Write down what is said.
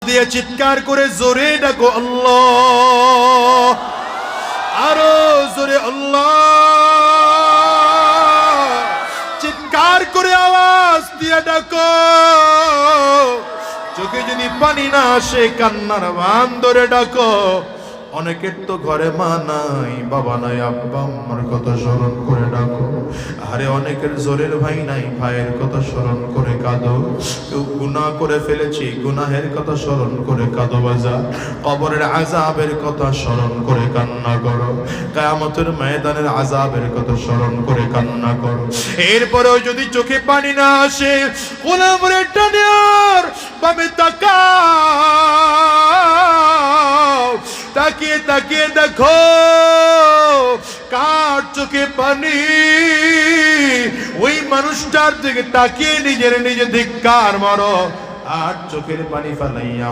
দিয়ে চিৎকার করে জোরে ডাকো আল্লাহ, আরো জোরে আল্লাহ, চিৎকার করে আওয়াজ দিয়ে ডাকো। চোখে যদি পানি না আসে কান্নার বান ধরে ডাকো। অনেকের তো ঘরে মা নাই, বাবা নাই, আব্বা আম্মার কথা স্মরণ করে ডাকো। আরে অনেকের জোরের ভাই নাই, ভাইয়ের কথা স্মরণ করে কাঁদো। কেউ গুনাহ করে ফেলেছি, গুনাহের কথা স্মরণ করে কাঁদো বাজার। কবরের আযাবের কথা স্মরণ করে কান্না করো। কিয়ামতের ময়দানের আযাবের কথা স্মরণ করে কান্না করো। এরপরেও যদি চোখে পানি না আসে, গোলামরে টানে আর বামে তাকাও, তাকিয়ে তাকিয়ে দেখো কার চোখে পানি। ওই মানুষটার দিকে তাকিয়ে নিজের নিজে ধিক্কার মারো আর চোখের পানি ফেলাইয়া